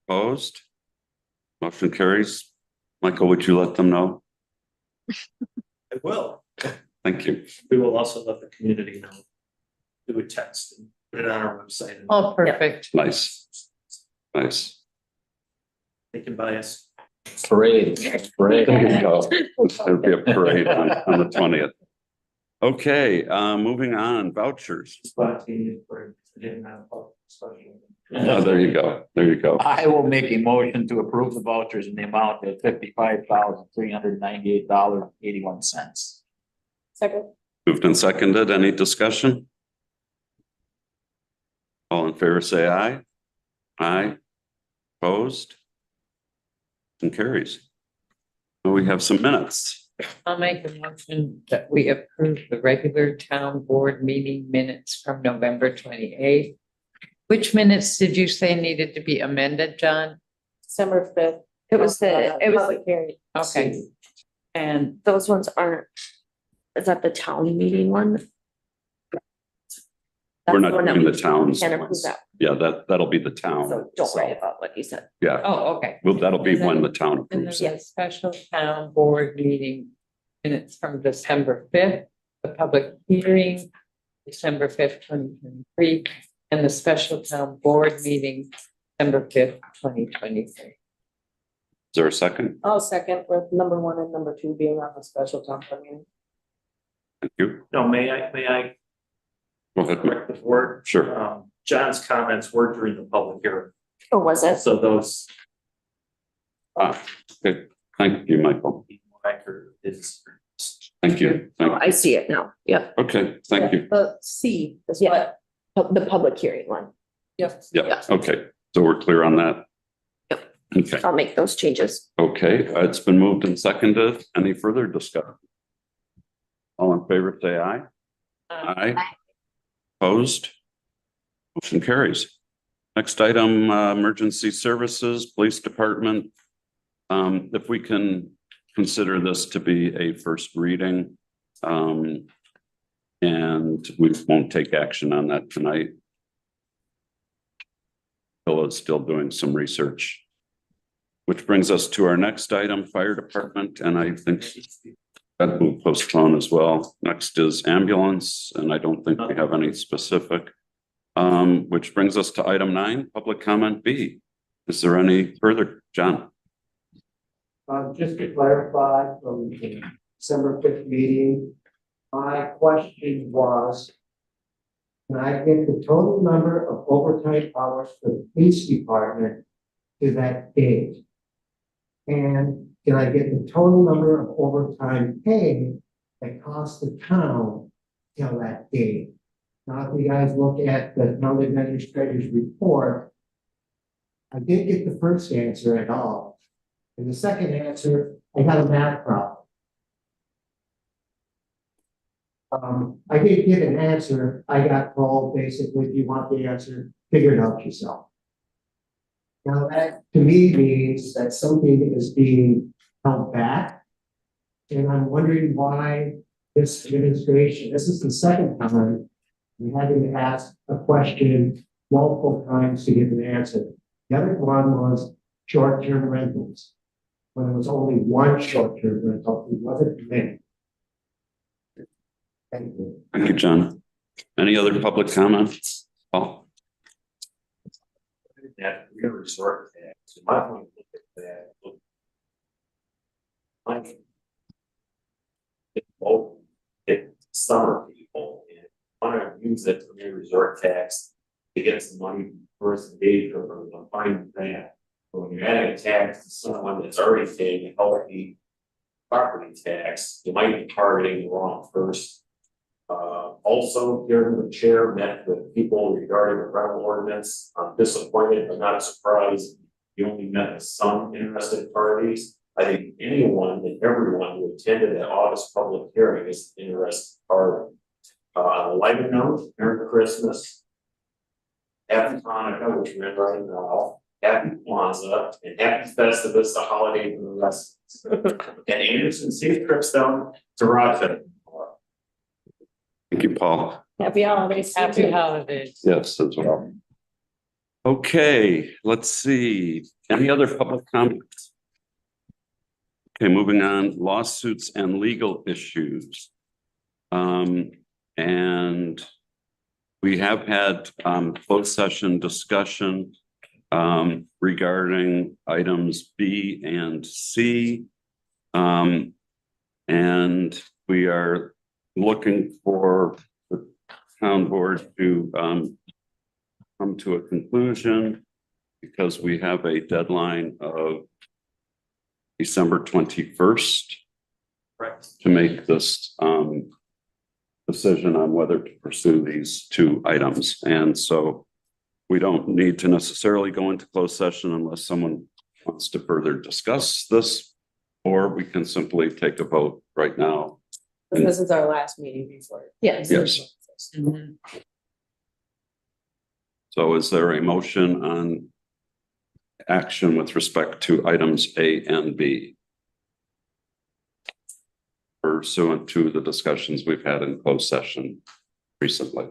[SPEAKER 4] Opposed? Motion carries. Michael, would you let them know?
[SPEAKER 10] I will.
[SPEAKER 4] Thank you.
[SPEAKER 10] We will also let the community know. Do a text and put it on our website. And
[SPEAKER 1] Oh, perfect.
[SPEAKER 4] Nice, nice.
[SPEAKER 10] they can buy us
[SPEAKER 3] Parade, parade.
[SPEAKER 4] There you go. There'll be a parade on the 20th. Okay, moving on, vouchers.
[SPEAKER 7] Spontaneous for getting that special.
[SPEAKER 4] Oh, there you go. There you go.
[SPEAKER 3] I will make a motion to approve the vouchers in the amount of $55,398.81.
[SPEAKER 2] Second.
[SPEAKER 4] Moved and seconded. Any discussion? All in favor, say aye. Aye. Opposed? And carries. Well, we have some minutes.
[SPEAKER 1] I'll make a motion that we approve the regular town board meeting minutes from November 28th. Which minutes did you say needed to be amended, John?
[SPEAKER 2] December 5th. It was
[SPEAKER 6] Public hearing.
[SPEAKER 1] Okay. And
[SPEAKER 2] those ones aren't, is that the town meeting one?
[SPEAKER 4] We're
[SPEAKER 2] That's
[SPEAKER 4] not
[SPEAKER 2] one that
[SPEAKER 4] doing
[SPEAKER 2] we
[SPEAKER 4] the towns.
[SPEAKER 2] Can't approve
[SPEAKER 4] ones.
[SPEAKER 2] that,
[SPEAKER 4] Yeah, that'll be the town.
[SPEAKER 2] so don't worry about what you said.
[SPEAKER 4] Yeah,
[SPEAKER 1] oh, okay.
[SPEAKER 4] well, that'll be
[SPEAKER 1] And then-
[SPEAKER 4] when the town
[SPEAKER 1] And then
[SPEAKER 4] approves.
[SPEAKER 1] the special town board meeting minutes from December 5th, the public hearing, December 5th, 2023, and the special town board meeting, December 5th, 2023.
[SPEAKER 4] Is there a second?
[SPEAKER 6] I'll second with number 1 and number 2 being on the special town meeting.
[SPEAKER 4] Thank you.
[SPEAKER 10] No, may I
[SPEAKER 4] Go ahead, Mike.
[SPEAKER 10] correct the board?
[SPEAKER 4] Sure.
[SPEAKER 10] John's comments were during the public hearing,
[SPEAKER 2] Or was it?
[SPEAKER 10] so those
[SPEAKER 4] Okay, thank you, Michael.
[SPEAKER 10] record is.
[SPEAKER 4] Thank you.
[SPEAKER 2] Oh,
[SPEAKER 4] Thank
[SPEAKER 2] I see it now. Yep.
[SPEAKER 4] Okay, thank you.
[SPEAKER 6] The C is
[SPEAKER 2] Yeah.
[SPEAKER 6] what,
[SPEAKER 2] The public hearing one.
[SPEAKER 1] Yep.
[SPEAKER 4] Yeah, okay, so we're clear on that?
[SPEAKER 2] Yep.
[SPEAKER 4] Okay,
[SPEAKER 2] I'll make those changes.
[SPEAKER 4] okay, it's been moved and seconded. Any further discussion? All in favor, say aye. Aye. Opposed? Motion carries. Next item, emergency services, police department. If we can consider this to be a first reading. And we won't take action on that tonight. Bill is still doing some research. Which brings us to our next item, fire department, and I think that will postpone as well. Next is ambulance, and I don't think we have any specific. Which brings us to item 9, public comment B. Is there any further, John?
[SPEAKER 5] Just to clarify from the December 5th meeting, my question was, can I get the total number of overtime hours for the police department to that date? And can I get the total number of overtime pay that costs the town till that date? Now, if you guys look at the town administrator's report, I didn't get the first answer at all. And the second answer, I got a math problem. I didn't get an answer. I got told basically, if you want the answer, figure it out yourself. Now that to me means that something is being held back. And I'm wondering why this administration, this is the second time we had to ask a question multiple times to get an answer. The other one was short-term rentals. When it was only one short-term rental, it wasn't many. Thank you.
[SPEAKER 4] Thank you, John. Any other public comments? Paul?
[SPEAKER 7] That real resort tax, my point is that. Like. It's summer people and wanna use it for their resort tax to get some money first day or I'm fine with that. But when you're adding a tax to someone that's already paying a healthy property tax, you might be targeting the wrong person. Also, hearing the chair met with people regarding the rental ordinance, I'm disappointed but not surprised. You only met with some interested parties. I think anyone and everyone who attended that August public hearing is an interested party. On a lighter note, Merry Christmas. Happy Hanukkah, which we're in right now. Happy Kwanzaa and happy Festivus, the holiday for the rest. And Anderson, safe trips down to Rochester.
[SPEAKER 4] Thank you, Paul.
[SPEAKER 6] Happy holidays.
[SPEAKER 1] Happy holidays.
[SPEAKER 4] Yes, as well. Okay, let's see. Any other public comments? Okay, moving on, lawsuits and legal issues. And we have had closed session discussion regarding items B and C. And we are looking for the town board to come to a conclusion because we have a deadline of December 21st
[SPEAKER 10] Correct.
[SPEAKER 4] to make this decision on whether to pursue these two items. And so we don't need to necessarily go into closed session unless someone wants to further discuss this, or we can simply take a vote right now.
[SPEAKER 6] This is our last meeting before.
[SPEAKER 2] Yes.
[SPEAKER 4] Yes.
[SPEAKER 1] Mhm.
[SPEAKER 4] So is there a motion on action with respect to items A and B? Pursuant to the discussions we've had in closed session recently.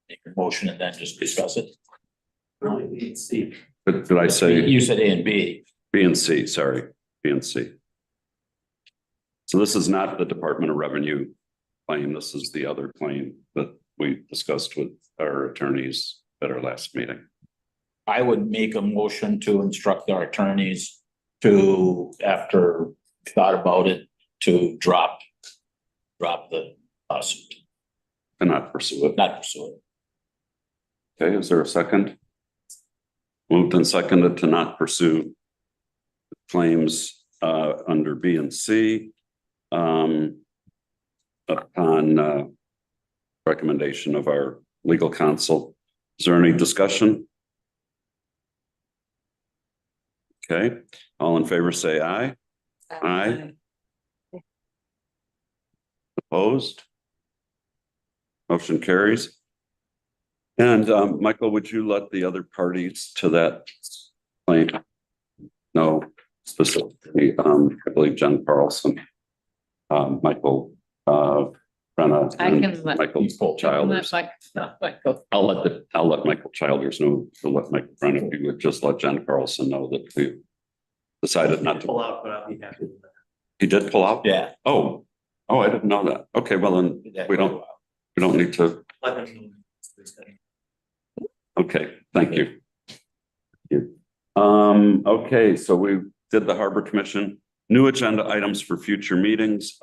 [SPEAKER 3] Make a motion and then just discuss it.
[SPEAKER 7] Steve.
[SPEAKER 4] Did I say
[SPEAKER 3] You said A and B.
[SPEAKER 4] B and C? Sorry, B and C. So this is not the Department of Revenue claim. This is the other claim that we discussed with our attorneys at our last meeting.
[SPEAKER 3] I would make a motion to instruct our attorneys to, after thought about it, to drop the lawsuit,
[SPEAKER 4] And not pursue it.
[SPEAKER 3] not pursue it.
[SPEAKER 4] Okay, is there a second? Moved and seconded to not pursue claims under B and C upon recommendation of our legal counsel. Is there any discussion? Okay, all in favor say aye. Aye. Opposed? Motion carries. And Michael, would you let the other parties to that claim know specifically, I believe Jen Carlson, Michael Brenna,
[SPEAKER 1] I can
[SPEAKER 4] and
[SPEAKER 1] let-
[SPEAKER 4] Michael Childers.
[SPEAKER 1] Michael.
[SPEAKER 4] I'll let Michael Childers know, to let Michael Brenna, if you would just let Jen Carlson know that we decided not
[SPEAKER 10] Pull
[SPEAKER 4] to.
[SPEAKER 10] out, but I'll be happy with that.
[SPEAKER 4] He did pull out?
[SPEAKER 3] Yeah.
[SPEAKER 4] Oh, I didn't know that. Okay, well then, we don't need to.
[SPEAKER 10] Let them know.
[SPEAKER 4] Okay, thank you. Okay, so we did the Harbor Commission, new agenda items for future meetings.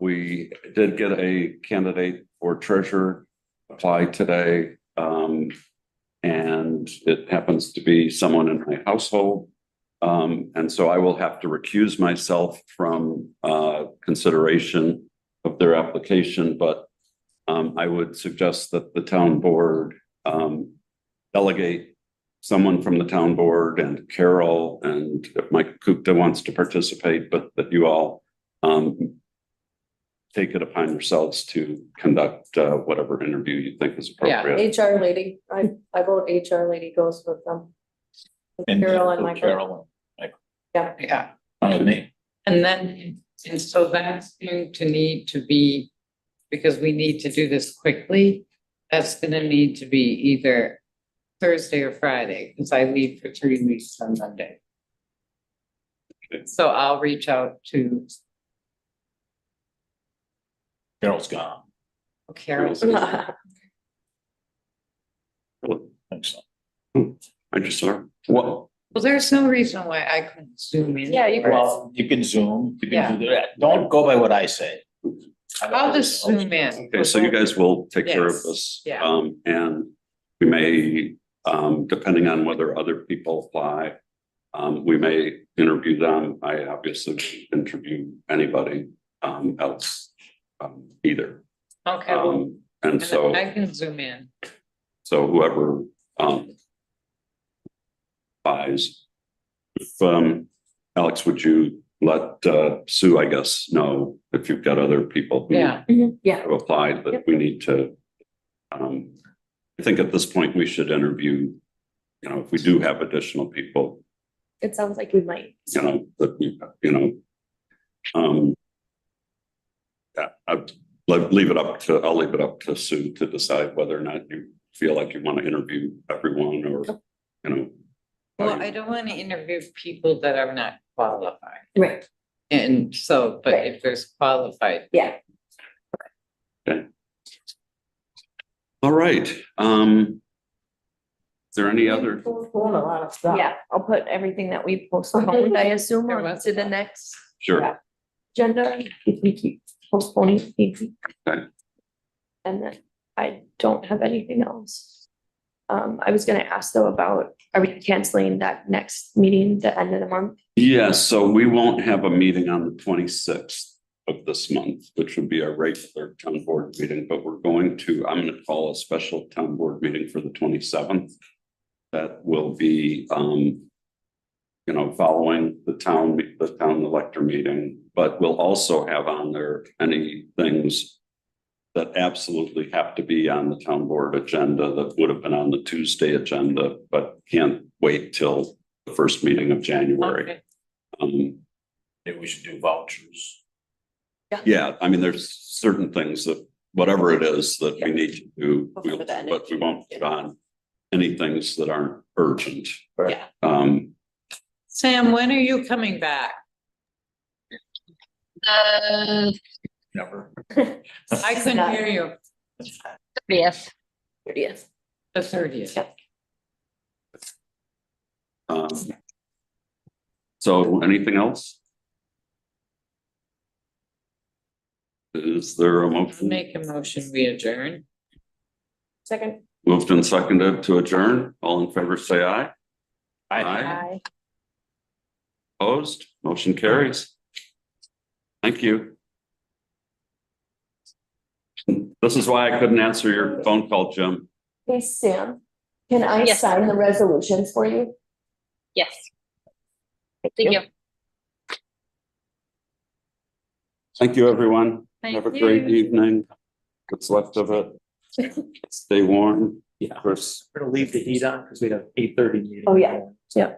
[SPEAKER 4] We did get a candidate for treasurer apply today. And it happens to be someone in my household. And so I will have to recuse myself from consideration of their application, but I would suggest that the town board delegate someone from the town board and Carol, and if Mike Kupta wants to participate, but that you all take it upon yourselves to conduct whatever interview you think is appropriate.
[SPEAKER 2] HR lady, I vote HR lady goes with them.
[SPEAKER 3] And
[SPEAKER 2] Carol and Michael.
[SPEAKER 3] Carol and Michael.
[SPEAKER 1] Yeah,
[SPEAKER 3] Fine with me.
[SPEAKER 1] and then, and so that's going to need to be, because we need to do this quickly, that's gonna need to be either Thursday or Friday, because I leave for 3 weeks on Monday.
[SPEAKER 4] Okay.
[SPEAKER 1] So I'll reach out to
[SPEAKER 3] Carol's gone.
[SPEAKER 1] Carol.
[SPEAKER 3] Thanks.
[SPEAKER 4] I just saw.
[SPEAKER 3] Well,
[SPEAKER 1] Well, there's no reason why I couldn't zoom in.
[SPEAKER 2] Yeah, you can.
[SPEAKER 3] well, you can Zoom, you
[SPEAKER 1] Yeah.
[SPEAKER 3] can do that. Don't go by what I say.
[SPEAKER 1] I'll just zoom in.
[SPEAKER 4] Okay, so you guys will take care of
[SPEAKER 1] Yes,
[SPEAKER 4] this.
[SPEAKER 1] yeah.
[SPEAKER 4] And we may, depending on whether other people apply, we may interview them. I obviously interview anybody else either.
[SPEAKER 1] Okay, well,
[SPEAKER 4] And
[SPEAKER 1] and
[SPEAKER 4] so,
[SPEAKER 1] I can zoom in.
[SPEAKER 4] so whoever applies. If Alex, would you let Sue, I guess, know if you've got other people who
[SPEAKER 1] Yeah,
[SPEAKER 2] Yeah,
[SPEAKER 4] have applied that we need to. I think at this point, we should interview, you know, if we do have additional people,
[SPEAKER 2] it sounds like we might.
[SPEAKER 4] you know, that we, yeah, I'll leave it up to Sue to decide whether or not you feel like you want to interview everyone or, you know.
[SPEAKER 1] well, I don't want to interview people that are not qualified.
[SPEAKER 2] Right.
[SPEAKER 1] And so, but
[SPEAKER 2] Right.
[SPEAKER 1] if there's qualified,
[SPEAKER 2] Yeah.
[SPEAKER 4] All right, is there any other?
[SPEAKER 6] Postpone a lot of stuff.
[SPEAKER 2] Yeah, I'll put everything that we postponed, I assume,
[SPEAKER 1] There
[SPEAKER 2] on
[SPEAKER 1] was
[SPEAKER 2] to
[SPEAKER 1] a
[SPEAKER 2] the
[SPEAKER 1] lot.
[SPEAKER 2] next
[SPEAKER 4] Sure,
[SPEAKER 2] agenda, if we keep postponing. maybe.
[SPEAKER 4] Okay.
[SPEAKER 2] And then I don't have anything else. I was gonna ask though about, are we canceling that next meeting, the end of the month?
[SPEAKER 4] yes, so we won't have a meeting on the 26th of this month, which would be our regular town board meeting, but I'm going to call a special town board meeting for the 27th. That will be, following the town elector meeting, but we'll also have on there any things that absolutely have to be on the town board agenda that would have been on the Tuesday agenda, but can't wait till the first meeting of January.
[SPEAKER 1] Okay.
[SPEAKER 3] Maybe we should do vouchers.
[SPEAKER 4] Yeah, I mean, there's certain things that, whatever it is that we need to do,
[SPEAKER 2] Before then,
[SPEAKER 4] but we won't put on any things that aren't urgent.
[SPEAKER 2] Yeah.
[SPEAKER 1] Sam, when are you coming back?
[SPEAKER 3] Never.
[SPEAKER 1] I couldn't hear you.
[SPEAKER 9] Yes.
[SPEAKER 2] 30th.
[SPEAKER 1] The 30th.
[SPEAKER 4] Um, So anything else? Is there a motion?
[SPEAKER 1] Make a motion, we adjourn.
[SPEAKER 2] Second.
[SPEAKER 4] Moved and seconded to adjourn. All in favor, say aye.
[SPEAKER 2] Bye.
[SPEAKER 4] Opposed? Motion carries. Thank you. This is why I couldn't answer your phone call, Jim.
[SPEAKER 2] Hey, Sam, can I
[SPEAKER 9] Yes.
[SPEAKER 2] sign the resolutions for you?
[SPEAKER 9] Yes. Thank you.
[SPEAKER 4] Thank you, everyone.
[SPEAKER 1] Thank
[SPEAKER 4] Have a great
[SPEAKER 1] you.
[SPEAKER 4] evening. What's left of it. Stay warm.
[SPEAKER 3] Yeah.
[SPEAKER 4] Chris.
[SPEAKER 10] We're gonna leave the heat on because we have 8:30 meeting.
[SPEAKER 2] Oh, yeah. Yeah.